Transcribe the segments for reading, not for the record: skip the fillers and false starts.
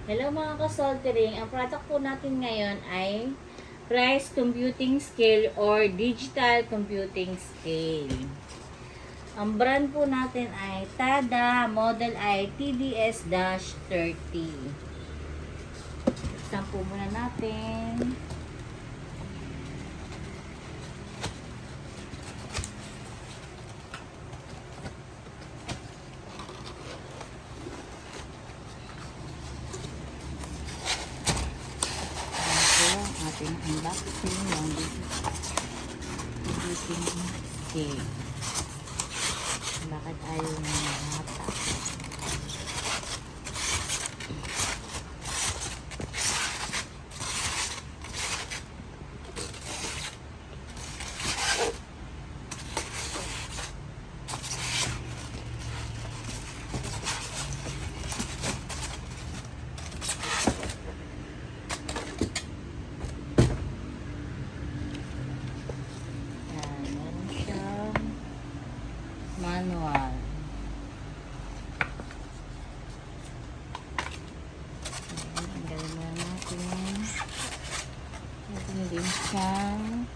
Hello mga ka-soltering, ang product po natin ngayon ay Price Computing Scale or Digital Computing Scale. Ang brand po natin ay TADA, model ay TDS-30. Buksan po muna natin. Ating unboxing ng computing scale. Bakit ayaw na nahata? Manual. Ang galing na natin. Natin din siyang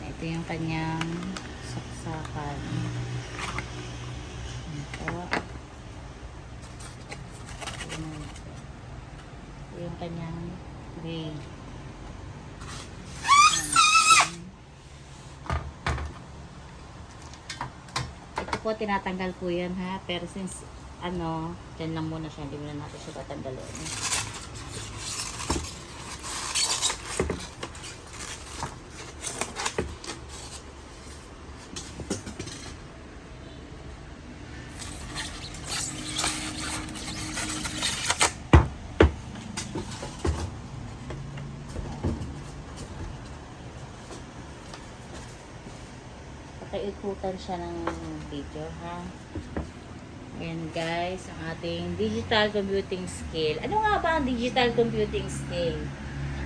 ito yung kanyang saksakan. Ito. Ito yung kanyang tray. Po, tinatanggal po yan ha, pero since dyan lang muna siya, hindi muna natin siya tatanggalin. Pakiikutan siya ng video ha. Ayan guys, ang ating digital computing scale. Ano nga ba ang digital computing scale?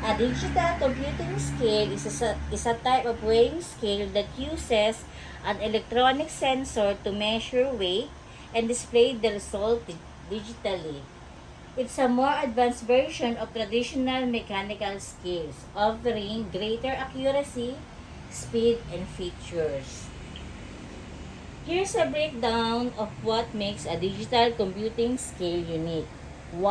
A digital computing scale is a type of weighing scale that uses an electronic sensor to measure weight and display the result digitally. It's a more advanced version of traditional mechanical scales, offering greater accuracy, speed, and features. Here's a breakdown of what makes a digital computing scale unique. 1.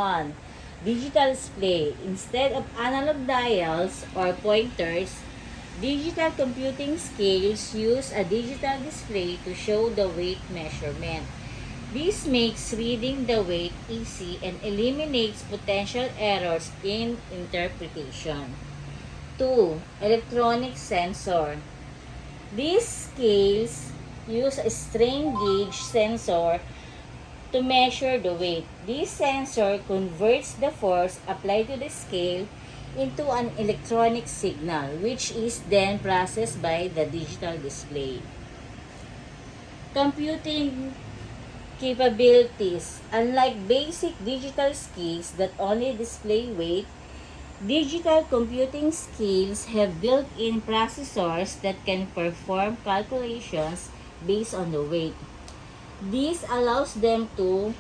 Digital display. Instead of analog dials or pointers, digital computing scales use a digital display to show the weight measurement. This makes reading the weight easy and eliminates potential errors in interpretation. 2. Electronic sensor. These scales use a strain gauge sensor to measure the weight. This sensor converts the force applied to the scale into an electronic signal, which is then processed by the digital display. Computing capabilities. Unlike basic digital scales that only display weight, digital computing scales have built-in processors that can perform calculations based on the weight. This allows them to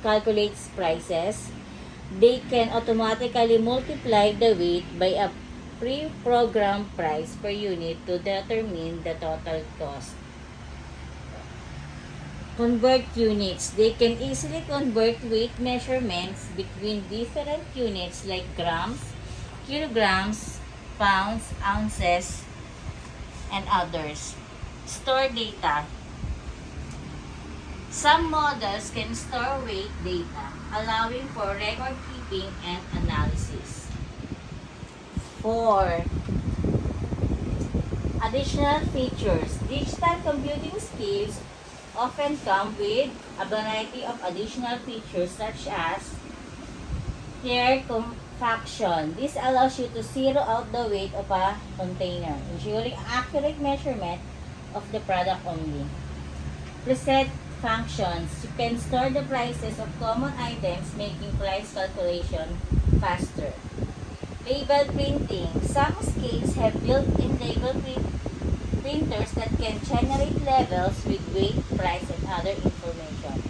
calculate prices. They can automatically multiply the weight by a pre-programmed price per unit to determine the total cost. Convert units. They can easily convert weight measurements between different units like grams, kilograms, pounds, ounces, and others. Store data. Some models can store weight data, allowing for record keeping and analysis. 4. Additional features. Digital computing scales often come with a variety of additional features such as hair compaction. This allows you to zero out the weight of a container, ensuring accurate measurement of the product only. Preset functions. You can store the prices of common items, making price calculation faster. Label printing. Some scales have built-in label printers that can generate labels with weight, price, and other information.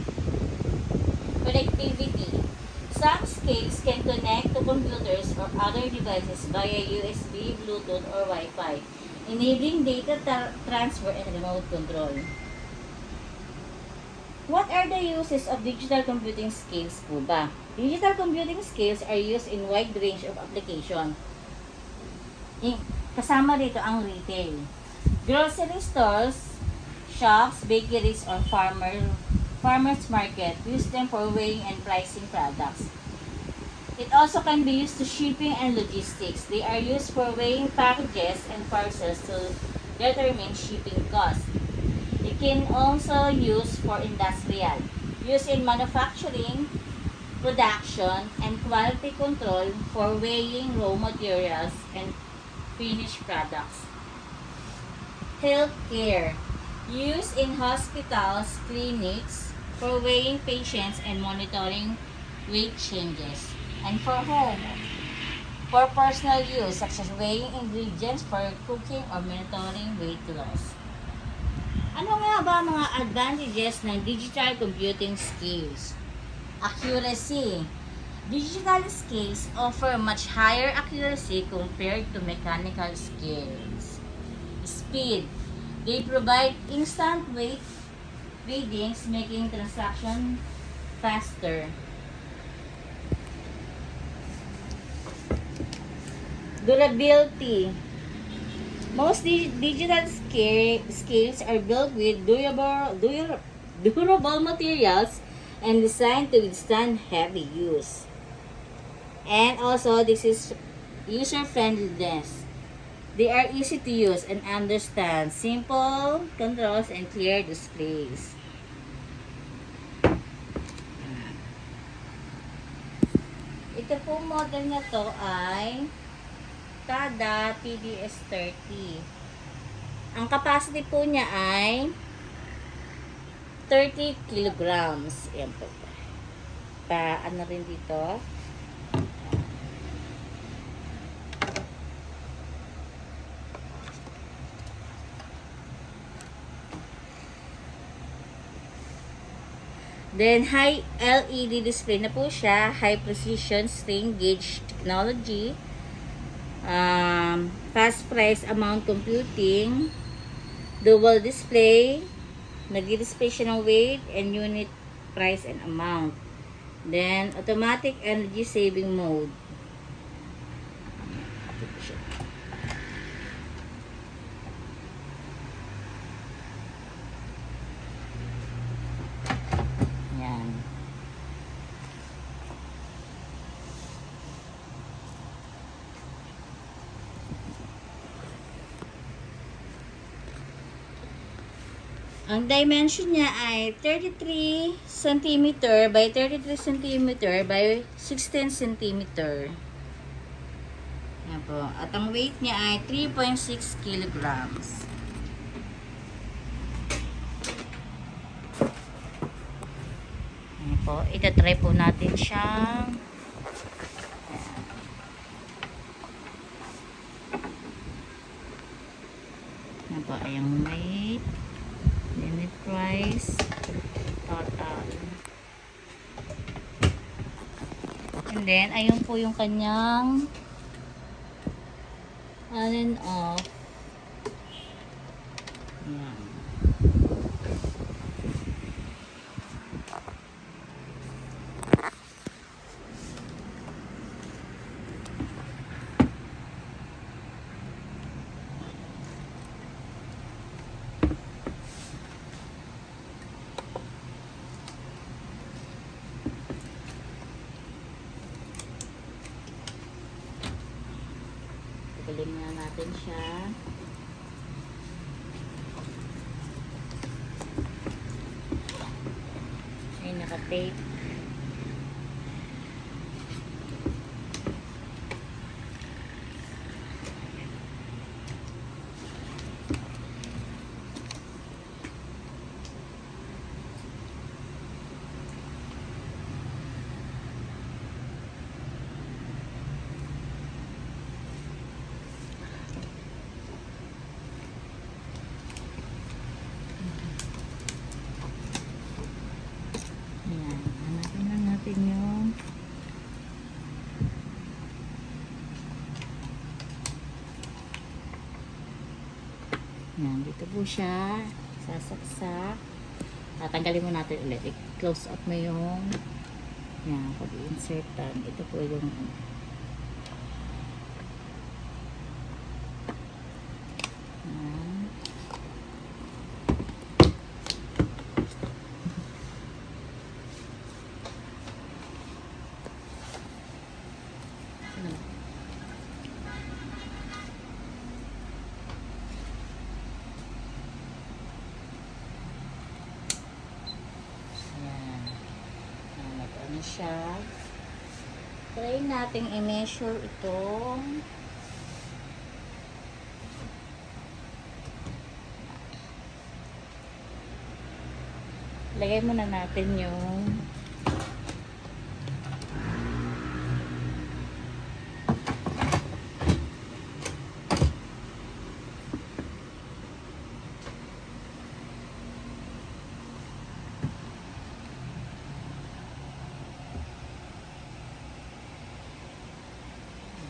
Connectivity. Some scales can connect to computers or other devices via USB, Bluetooth, or Wi-Fi, enabling data transfer and remote control. What are the uses of digital computing scales po ba? Digital computing scales are used in wide range of application. Kasama rito ang retail. Grocery stores, shops, bakeries, or farmers market use them for weighing and pricing products. It also can be used to shipping and logistics. They are used for weighing packages and parcels to determine shipping costs. It can also use for industrial, use in manufacturing, production, and quality control for weighing raw materials and finished products. Healthcare, used in hospitals, clinics, for weighing patients and monitoring weight changes. And for home, for personal use, such as weighing ingredients for cooking or monitoring weight loss. Ano nga ba mga advantages ng digital computing skills? Accuracy. Digital scales offer much higher accuracy compared to mechanical scales. Speed. They provide instant weight readings, making transaction faster. Durability. Most digital scales are built with durable materials and designed to withstand heavy use. And also, this is user-friendliness. They are easy to use and understand, simple controls and clear displays. Ito po model na to ay Tada TDS30. Ang capacity po niya ay 30 kilograms. Ayan po. Ano rin dito. Then, high LED display na po siya. High precision strain gauge technology. Fast price amount computing, dual display, nag-display siya ng weight and unit price and amount. Then, automatic energy saving mode. Yan. Ang dimension niya ay 33 cm by 33 cm by 16 cm. Yan po. At ang weight niya ay 3.6 kilograms. Yan po. Itatry po natin siyang yan po. Ayang weight. Unit price, total. And then, ayun po yung kanyang on and off. Yan. Galing na natin siya. Ay, naka-tape. Ayan, hanapin na nga. natin yung yan, dito po siya sasaksak. Tatanggalin mo natin ulit, i-close up mo yung yan, pag-insertan. Ito po yung yan. Ano siya. Try nating i-measure ito. Lagay muna natin yung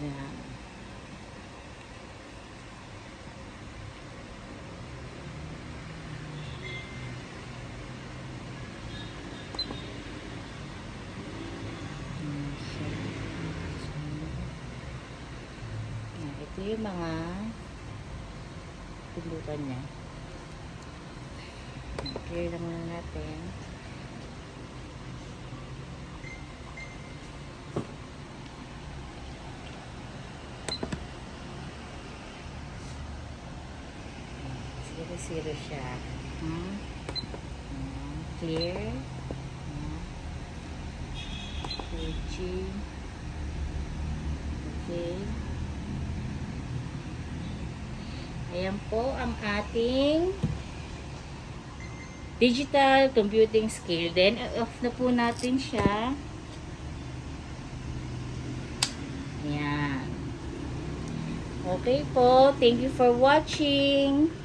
yan. Ito yung mga pindutan niya. Clear lang muna natin. Zero siya. Clear. PG. Okay. Ayan po ang ating digital computing scale. Then, off na po natin siya. Ayan. Okay po. Thank you for watching.